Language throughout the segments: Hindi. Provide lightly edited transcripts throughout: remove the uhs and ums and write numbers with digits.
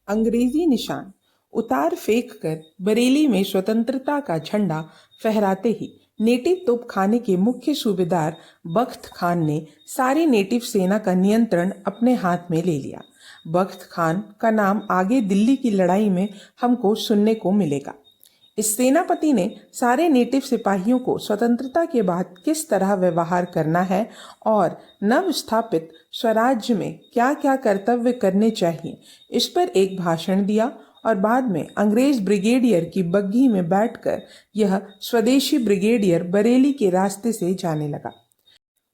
अंग्रेजी निशान उतार फेंक कर बरेली में स्वतंत्रता का झंडा फहराते ही नेटिव तोपखाने के मुख्य सूबेदार बख्त खान ने सारी नेटिव सेना का नियंत्रण अपने हाथ में ले लिया। बख्त खान का नाम आगे दिल्ली की लड़ाई में हमको सुनने को मिलेगा। इस सेनापति ने सारे नेटिव सिपाहियों को स्वतंत्रता के बाद किस तरह व्यवहार करना है और नव स्थापित स्वराज्य में क्या क्या कर्तव्य करने चाहिए, इस पर एक भाषण दिया और बाद में अंग्रेज ब्रिगेडियर की बग्घी में बैठकर यह स्वदेशी ब्रिगेडियर बरेली के रास्ते से जाने लगा।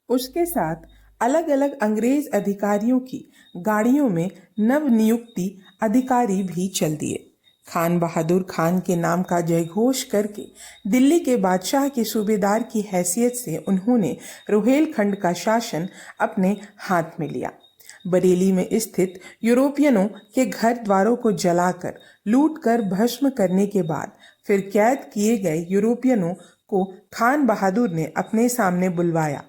उसके साथ अलग अलग अंग्रेज अधिकारियों की गाड़ियों में नवनियुक्ति अधिकारी भी चल दिए। खान बहादुर खान के नाम का जयघोष करके दिल्ली के बादशाह के सूबेदार की हैसियत से उन्होंने रोहेलखंड का शासन अपने हाथ में लिया। बरेली में स्थित यूरोपियनों के घर द्वारों को जलाकर लूट कर भस्म करने के बाद फिर कैद किए गए यूरोपियनों को खान बहादुर ने अपने सामने बुलवाया।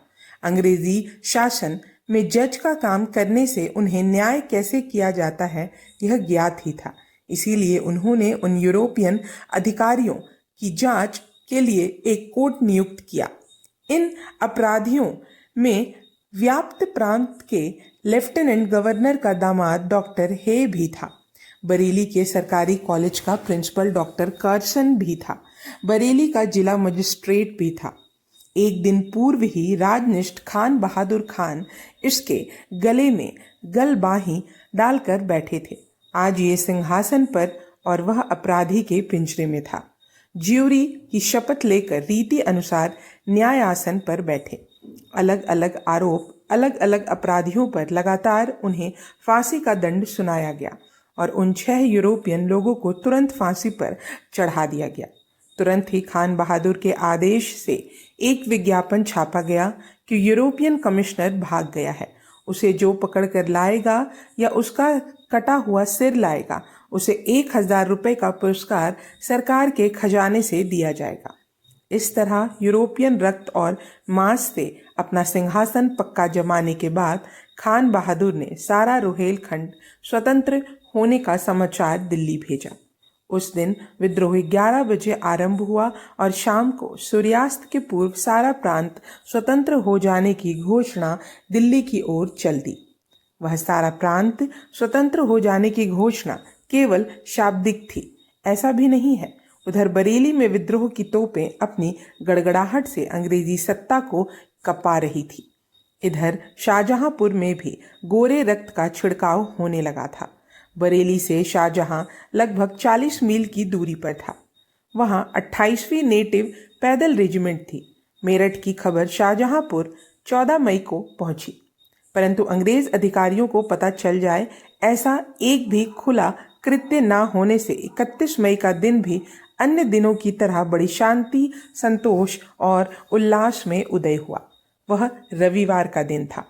अंग्रेजी शासन में जज का काम करने से उन्हें न्याय कैसे किया जाता है यह ज्ञात ही था। इसीलिए उन्होंने उन यूरोपियन अधिकारियों की जांच के लिए एक कोर्ट नियुक्त किया। इन अपराधियों में व्याप्त प्रांत के लेफ्टिनेंट गवर्नर का दामाद डॉक्टर हे भी था। बरेली के सरकारी कॉलेज का प्रिंसिपल डॉक्टर कर्सन भी था। बरेली का जिला मजिस्ट्रेट भी था। एक दिन पूर्व ही राजनिष्ठ खान बहादुर खान इसके गले में गलबाही डालकर बैठे थे। आज ये सिंहासन पर और वह अपराधी के पिंजरे में था। ज्यूरी की शपथ लेकर रीति अनुसार न्याय आसन पर बैठे। अलग अलग आरोप अलग अलग अपराधियों पर लगातार उन्हें फांसी का दंड सुनाया गया और उन 6 यूरोपियन लोगों को तुरंत फांसी पर चढ़ा दिया गया। तुरंत ही खान बहादुर के आदेश से एक विज्ञापन छापा गया कि यूरोपियन कमिश्नर भाग गया है। उसे जो पकड़ कर लाएगा या उसका कटा हुआ सिर लाएगा उसे 1000 रुपये का पुरस्कार सरकार के खजाने से दिया जाएगा। इस तरह यूरोपियन रक्त और मांस से अपना सिंहासन पक्का जमाने के बाद खान बहादुर ने सारा रोहेलखंड स्वतंत्र होने का समाचार दिल्ली भेजा। उस दिन विद्रोह 11 बजे आरंभ हुआ और शाम को सूर्यास्त के पूर्व सारा प्रांत स्वतंत्र हो जाने की घोषणा दिल्ली की ओर चल दी। वह सारा प्रांत स्वतंत्र हो जाने की घोषणा केवल शाब्दिक थी, ऐसा भी नहीं है। उधर बरेली में विद्रोह की तोपें अपनी गड़गड़ाहट से अंग्रेजी सत्ता को कपा रही थी। इधर शाहजहांपुर में भी गोरे रक्त का छिड़काव होने लगा था। बरेली से शाहजहां लगभग 40 मील की दूरी पर था। वहां 28वीं नेटिव पैदल रेजिमेंट थी। मेरठ की खबर शाहजहांपुर 14 मई को पहुंची, परंतु अंग्रेज अधिकारियों को पता चल जाए ऐसा एक भी खुला कृत्य न होने से 31 मई का दिन भी अन्य दिनों की तरह बड़ी शांति, संतोष और उल्लास में उदय हुआ। वह रविवार का दिन था।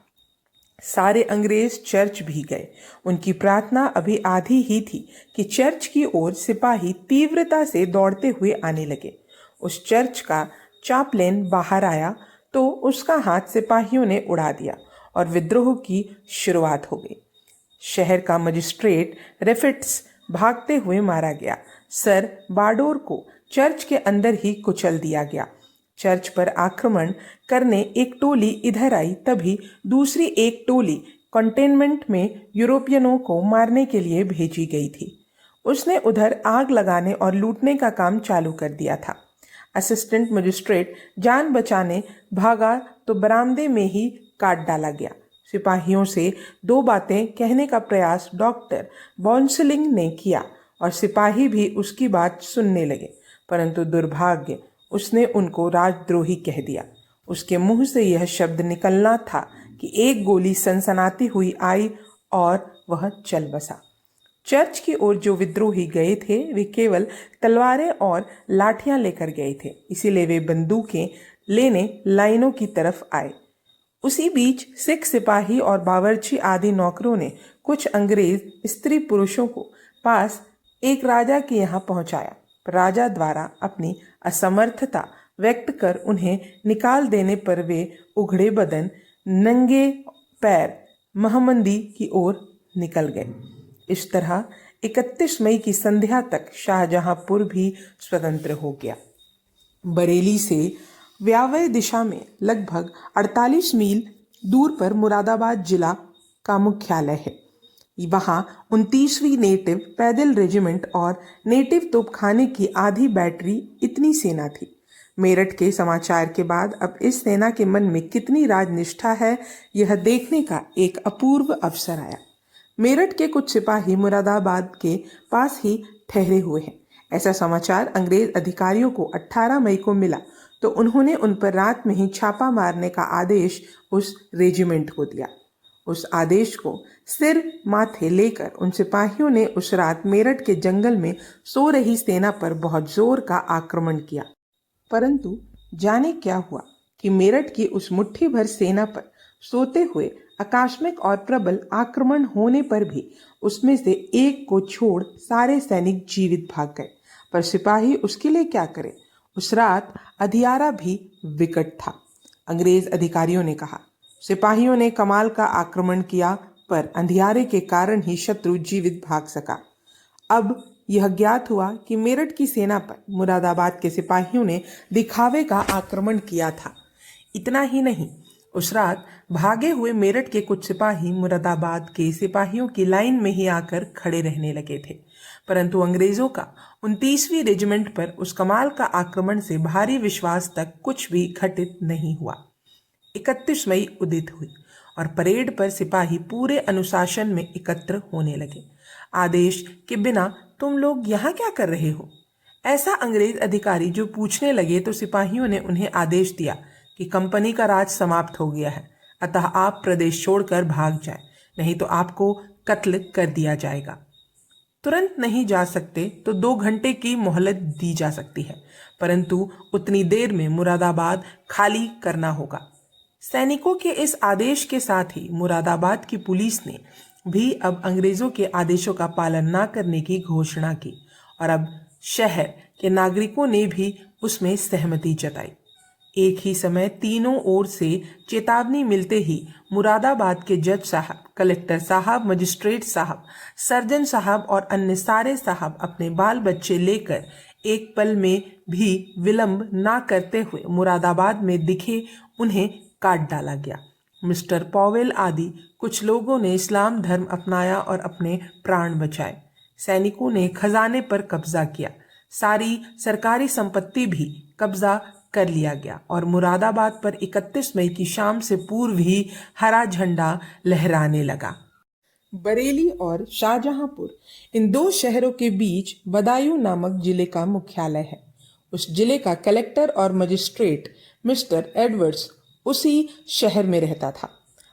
सारे अंग्रेज चर्च भी गए। उनकी प्रार्थना अभी आधी ही थी कि चर्च की ओर सिपाही तीव्रता से दौड़ते हुए आने लगे। उस चर्च का चापलेन बाहर आया तो उसका हाथ सिपाहियों ने उड़ा दिया और विद्रोह की शुरुआत हो गई। शहर का मजिस्ट्रेट रेफिट्स भागते हुए मारा गया। सर बाडोर को चर्च के अंदर ही कुचल दिया गया। चर्च पर आक्रमण करने एक टोली इधर आई, तभी दूसरी एक टोली कंटेनमेंट में यूरोपियनों को मारने के लिए भेजी गई थी। उसने उधर आग लगाने और लूटने का काम चालू कर दिया था। असिस्टेंट मजिस्ट्रेट जान बचाने भागा तो बरामदे में ही काट डाला गया। सिपाहियों से 2 बातें कहने का प्रयास डॉक्टर बॉन्सलिंग ने किया और सिपाही भी उसकी बात सुनने लगे, परंतु दुर्भाग्य उसने उनको राजद्रोही कह दिया। उसके मुंह से यह शब्द निकलना था कि एक गोली सनसनाती हुई आई और वह चल बसा। चर्च की ओर जो विद्रोही गए थे वे केवल तलवारें और लाठियां लेकर गए थे, इसीलिए वे बंदूकें लेने लाइनों की तरफ आए। उसी बीच सिख सिपाही और बावर्ची आदि नौकरों ने कुछ अंग्रेज स्त्री पुरुषों को पास एक राजा के यहाँ पहुंचाया। राजा द्वारा अपनी असमर्थता व्यक्त कर उन्हें निकाल देने पर वे उघड़े बदन नंगे पैर महमंदी की ओर निकल गए। इस तरह 31 मई की संध्या तक शाहजहांपुर भी स्वतंत्र हो गया। बरेली से व्यावय दिशा में लगभग 48 मील दूर पर मुरादाबाद जिला का मुख्यालय है। वहां 29वीं नेटिव पैदल रेजिमेंट और नेटिव तोपखाने की आधी बैटरी इतनी सेना थी। मेरठ के समाचार के बाद अब इस सेना के मन में कितनी राजनिष्ठा है, यह देखने का एक अपूर्व अवसर आया। मेरठ के कुछ सिपाही मुरादाबाद के पास ही ठहरे हुए हैं, ऐसा समाचार अंग्रेज अधिकारियों को 18 मई को मिला तो उन्होंने उन पर रात में ही छापा मारने का आदेश उस रेजिमेंट को दिया। उस आदेश को सिर माथे लेकर उन सिपाहियों ने उस रात मेरठ के जंगल में सो रही सेना पर बहुत जोर का आक्रमण किया। परंतु जाने क्या हुआ कि मेरठ की उस मुट्ठी भर सेना पर सोते हुए आकस्मिक और प्रबल आक्रमण होने पर भी उसमें से एक को छोड़ सारे सैनिक जीवित भाग गए। पर सिपाही उसके लिए क्या करे। उस रात अंधियारा भी विकट था। अंग्रेज अधिकारियों ने कहा, सिपाहियों ने कमाल का आक्रमण किया पर अंधियारे के कारण ही शत्रु जीवित भाग सका। अब यह ज्ञात हुआ कि मेरठ की सेना पर मुरादाबाद के सिपाहियों ने दिखावे का आक्रमण किया था। इतना ही नहीं, उस रात भागे हुए मेरठ के कुछ सिपाही मुरादाबाद के सिपाहियों की लाइन में ही आकर खड़े रहने लगे थे। परंतु अंग्रेजों का 29वीं रेजिमेंट पर उस कमाल का आक्रमण से भारी विश्वास तक कुछ भी घटित नहीं हुआ। 31 मई उदित हुई और परेड पर सिपाही पूरे अनुशासन में एकत्र होने लगे। आदेश के बिना तुम लोग यहाँ क्या कर रहे हो, ऐसा अंग्रेज अधिकारी जो पूछने लगे तो सिपाहियों ने उन्हें आदेश दिया कि कंपनी का राज समाप्त हो गया है, अतः आप प्रदेश छोड़कर भाग जाएं, नहीं तो आपको कत्ल कर दिया जाएगा। तुरंत नहीं जा सकते तो 2 घंटे की मोहलत दी जा सकती है, परंतु उतनी देर में मुरादाबाद खाली करना होगा। सैनिकों के इस आदेश के साथ ही मुरादाबाद की पुलिस ने भी अब अंग्रेजों के आदेशों का पालन न करने की घोषणा की और अब शहर के नागरिकों ने भी उसमें सहमति जताई। एक ही समय तीनों ओर से चेतावनी मिलते ही मुरादाबाद के जज साहब, कलेक्टर साहब, मजिस्ट्रेट साहब, सर्जन साहब और अन्य सारे साहब अपने बाल बच्चे लेकर एक पल में भी विलंब ना करते हुए मुरादाबाद में दिखे उन्हें काट डाला गया। मिस्टर पॉवेल आदि कुछ लोगों ने इस्लाम धर्म अपनाया और अपने प्राण बचाए। सैनिकों ने खजाने पर कब्जा किया, सारी सरकारी संपत्ति भी कब्जा कर लिया गया और मुरादाबाद पर 31 मई की शाम से पूर्व ही हरा झंडा लहराने लगा। बरेली और शाहजहांपुर इन 2 शहरों के बीच बदायूं नामक जिले का मुख्यालय है। उस जिले का कलेक्टर और मजिस्ट्रेट मिस्टर एडवर्ड्स उसी शहर में रहता था।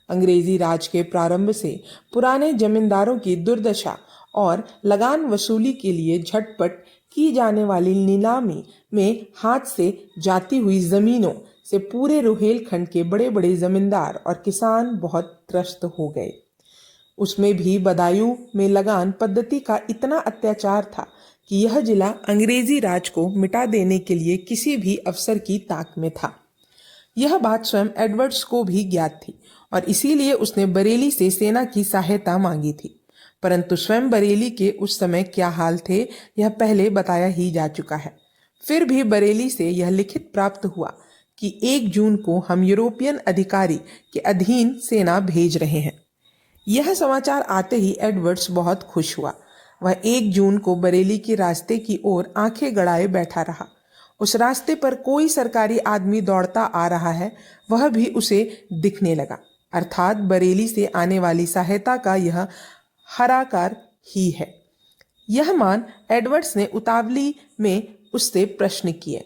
अंग्रेजी राज के प्रारंभ से पुराने जमींदारों की दुर्दशा और लगान वसूली के लिए झटपट की जाने वाली नीलामी में हाथ से जाती हुई जमीनों से पूरे रोहेलखंड के बड़े बड़े जमींदार और किसान बहुत त्रस्त हो गए। उसमें भी बदायूं में लगान पद्धति का इतना अत्याचार था कि यह जिला अंग्रेजी राज को मिटा देने के लिए किसी भी अफसर की ताक में था। यह बात स्वयं एडवर्ड्स को भी ज्ञात थी और इसीलिए उसने बरेली से सेना की सहायता मांगी थी। परंतु स्वयं बरेली के उस समय क्या हाल थे यह पहले बताया ही जा चुका है। फिर भी बरेली से यह लिखित प्राप्त हुआ कि 1 जून को हम यूरोपियन अधिकारी के अधीन सेना भेज रहे हैं। यह समाचार आते ही एडवर्ड्स बहुत खुश हुआ। वह 1 जून को बरेली के रास्ते की ओर आंखें गड़ाए बैठा रहा। उस रास्ते पर कोई सरकारी आदमी दौड़ता आ रहा है, वह भी उसे दिखने लगा, अर्थात बरेली से आने वाली सहायता का यह हराकार ही है। यह मान एडवर्ड्स ने उतावली में उससे प्रश्न किए,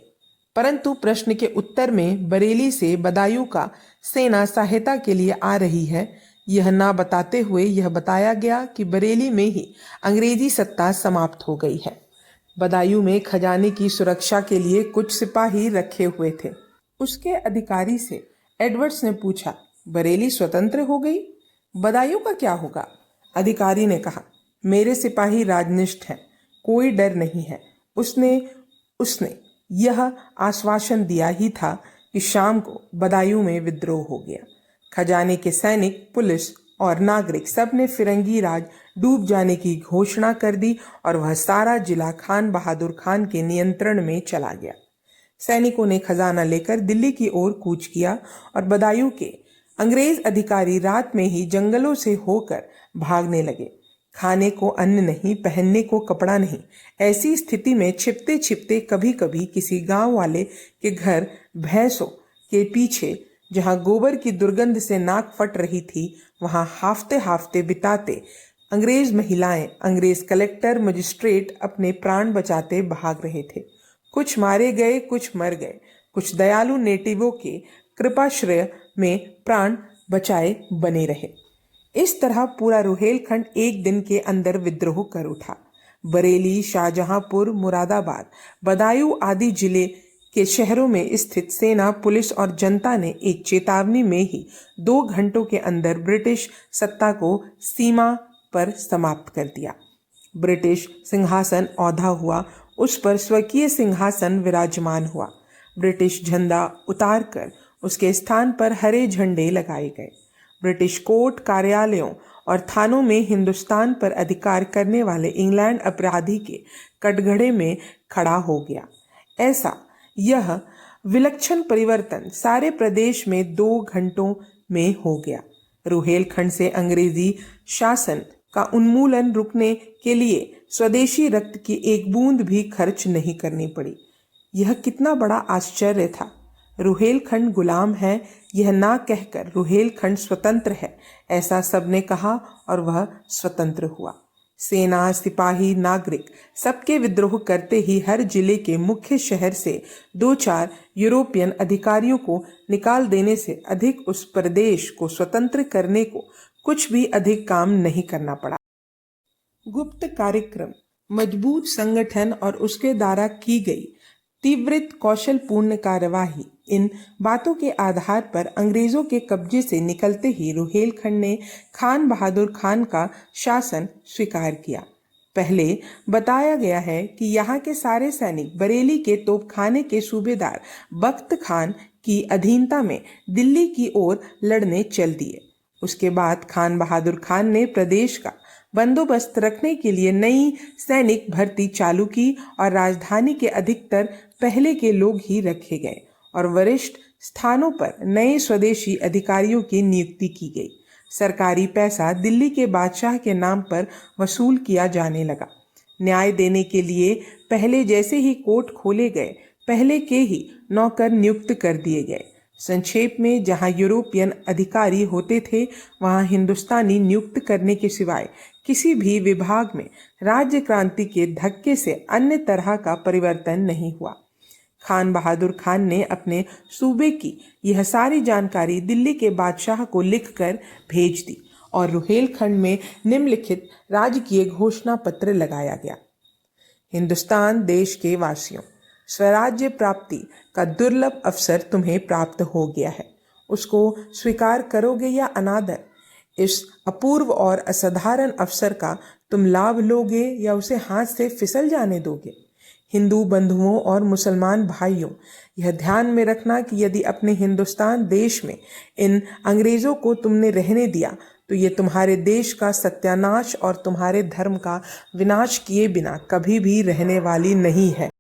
परंतु प्रश्न के उत्तर में बरेली से बदायूं का सेना सहायता के लिए आ रही है यह ना बताते हुए यह बताया गया कि बरेली में ही अंग्रेजी सत्ता समाप्त हो गई है। बदायूं में खजाने की सुरक्षा के लिए कुछ सिपाही रखे हुए थे। उसके अधिकारी से एडवर्ड्स ने पूछा, बरेली स्वतंत्र हो गई, बदायूं का क्या होगा? अधिकारी ने कहा, मेरे सिपाही राजनिष्ठ हैं, कोई डर नहीं है। उसने यह आश्वासन दिया ही था कि शाम को बदायूं में विद्रोह हो गया। खजाने के सैनिक, पुलिस और नागरिक सब ने फिरंगी राज डूब जाने की घोषणा कर दी और वह सारा जिला खान बहादुर खान के नियंत्रण में चला गया। सैनिकों ने खजाना लेकर दिल्ली की ओर कूच किया और बदायूं के अंग्रेज अधिकारी रात में ही जंगलों से होकर भागने लगे। खाने को अन्न नहीं, पहनने को कपड़ा नहीं। ऐसी स्थिति में छिपते छिपते कभी कभी किसी गांव वाले के घर भैंसों के पीछे, जहां गोबर की दुर्गंध से नाक फट रही थी, वहां हाफते हाफते बिताते अंग्रेज महिलाएं, अंग्रेज कलेक्टर, मजिस्ट्रेट अपने प्राण बचाते भाग रहे थे। कुछ मारे गए, कुछ मर गए, कुछ दयालु नेटिवों के कृपाश्रय में प्राण बचाए बने रहे। इस तरह पूरा रुहेलखंड एक दिन के अंदर विद्रोह कर उठा। बरेली, शाहजहांपुर, मुरादाबाद, बदायूं आदि जिले के शहरों में स्थित सेना, पुलिस और जनता ने एक चेतावनी में ही 2 घंटों के अंदर ब्रिटिश सत्ता को सीमा पर समाप्त कर दिया। ब्रिटिश सिंहासन औधा हुआ, उस पर स्वकीय सिंहासन विराजमान हुआ। ब्रिटिश झंडा उतारकर उसके स्थान पर हरे झंडे लगाए गए। ब्रिटिश कोर्ट, कार्यालयों और थानों में हिंदुस्तान पर अधिकार करने वाले इंग्लैंड अपराधी के कटघरे में खड़ा हो गया। ऐसा यह विलक्षण परिवर्तन सारे प्रदेश में 2 घंटों में हो गया। रुहेलखंड से अंग्रेजी शासन का उन्मूलन रुकने के लिए स्वदेशी रक्त की एक बूंद भी खर्च नहीं करनी पड़ी। यह कितना बड़ा आश्चर्य था। रुहेलखंड गुलाम है, यह ना कहकर रुहेलखंड स्वतंत्र है, ऐसा सबने कहा और वह स्वतंत्र हुआ। सेना, सिपाही, नागरिक सबके विद्रोह करते ही हर जिले के मुख्य शहर से 2-4 यूरोपियन अधिकारियों को निकाल देने से अधिक उस प्रदेश को स्वतंत्र करने को कुछ भी अधिक काम नहीं करना पड़ा। गुप्त कार्यक्रम, मजबूत संगठन और उसके द्वारा की गई तीव्रित कौशलपूर्ण कार्यवाही, इन बातों के आधार पर अंग्रेजों के कब्जे से निकलते ही रुहेलखंड ने खान बहादुर खान का शासन स्वीकार किया। पहले बताया गया है कि यहाँ के सारे सैनिक बरेली के तोपखाने के सूबेदार बख्त खान की अधीनता में दिल्ली की ओर लड़ने चल दिए। उसके बाद खान बहादुर खान ने प्रदेश का बंदोबस्त रखने के लिए नई सैनिक भर्ती चालू की और राजधानी के अधिकतर पहले के लोग ही रखे गए और वरिष्ठ स्थानों पर नए स्वदेशी अधिकारियों की नियुक्ति की गई। सरकारी पैसा दिल्ली के बादशाह के नाम पर वसूल किया जाने लगा। न्याय देने के लिए पहले जैसे ही कोर्ट खोले गए, पहले के ही नौकर नियुक्त कर दिए गए। संक्षेप में, जहां यूरोपियन अधिकारी होते थे, वहां हिंदुस्तानी नियुक्त करने के सिवाय किसी भी विभाग में राज्य क्रांति के धक्के से अन्य तरह का परिवर्तन नहीं हुआ। खान बहादुर खान ने अपने सूबे की यह सारी जानकारी दिल्ली के बादशाह को लिखकर भेज दी और रुहेलखंड में निम्नलिखित राजकीय घोषणा पत्र लगाया गया। हिंदुस्तान देश के वासियों, स्वराज्य प्राप्ति का दुर्लभ अवसर तुम्हें प्राप्त हो गया है। उसको स्वीकार करोगे या अनादर? इस अपूर्व और असाधारण अवसर का तुम लाभ लोगे या उसे हाथ से फिसल जाने दोगे? हिंदू बंधुओं और मुसलमान भाइयों, यह ध्यान में रखना कि यदि अपने हिंदुस्तान देश में इन अंग्रेजों को तुमने रहने दिया तो ये तुम्हारे देश का सत्यानाश और तुम्हारे धर्म का विनाश किए बिना कभी भी रहने वाली नहीं है।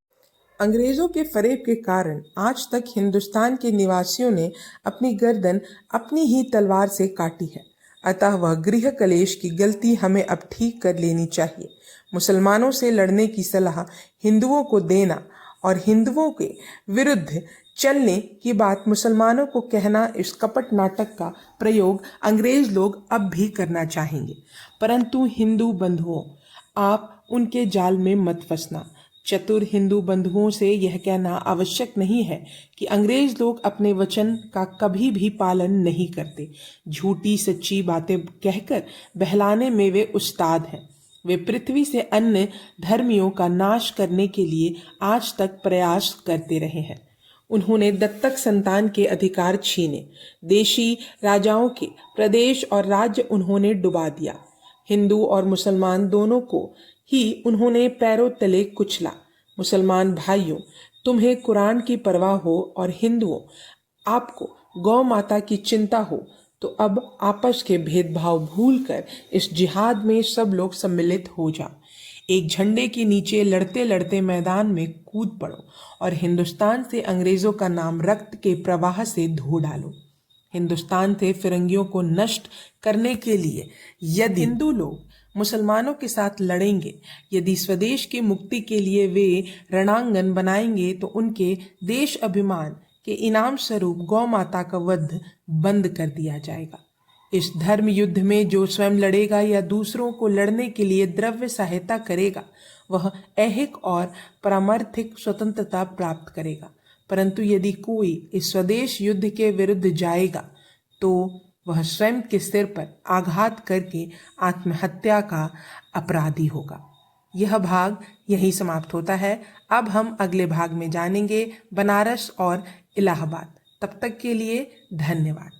अंग्रेजों के फरेब के कारण आज तक हिंदुस्तान के निवासियों ने अपनी गर्दन अपनी ही तलवार से काटी है। अतः वह गृह कलेश की गलती हमें अब ठीक कर लेनी चाहिए। मुसलमानों से लड़ने की सलाह हिंदुओं को देना और हिंदुओं के विरुद्ध चलने की बात मुसलमानों को कहना, इस कपट नाटक का प्रयोग अंग्रेज लोग अब भी करना चाहेंगे। परंतु हिंदू बंधुओं, आप उनके जाल में मत फंसना। चतुर हिंदू बंधुओं से यह कहना आवश्यक नहीं है कि अंग्रेज लोग अपने वचन का कभी भी पालन नहीं करते। झूठी सच्ची बातें कहकर बहलाने में वे उस्ताद हैं। वे पृथ्वी से अन्य धर्मियों का नाश करने के लिए आज तक प्रयास करते रहे हैं। उन्होंने दत्तक संतान के अधिकार छीने, देशी राजाओं के प्रदेश और राज्य उन्होंने डुबा दिया। हिंदू और मुसलमान दोनों को ही उन्होंने पैरों तले कुचला। मुसलमान भाइयों, तुम्हें कुरान की परवाह हो और हिंदुओं, आपको गौ माता की चिंता हो, तो अब आपस के भेदभाव भूलकर इस जिहाद में सब लोग सम्मिलित हो जाओ। एक झंडे के नीचे लड़ते लड़ते मैदान में कूद पड़ो और हिंदुस्तान से अंग्रेजों का नाम रक्त के प्रवाह से धो डालो। हिंदुस्तान से फिरंगियों को नष्ट करने के लिए यदि हिंदू लोग मुसलमानों के साथ लड़ेंगे, यदि स्वदेश की मुक्ति के लिए वे रणांगन बनाएंगे, तो उनके देश अभिमान के इनाम स्वरूप गौ माता का वध बंद कर दिया जाएगा। इस धर्म युद्ध में जो स्वयं लड़ेगा या दूसरों को लड़ने के लिए द्रव्य सहायता करेगा, वह ऐहिक और पारमार्थिक स्वतंत्रता प्राप्त करेगा। परंतु यदि कोई इस स्वदेश युद्ध के विरुद्ध जाएगा, तो वह स्वयं के सिर पर आघात करके आत्महत्या का अपराधी होगा। यह भाग यहीं समाप्त होता है। अब हम अगले भाग में जानेंगे बनारस और इलाहाबाद। तब तक के लिए धन्यवाद।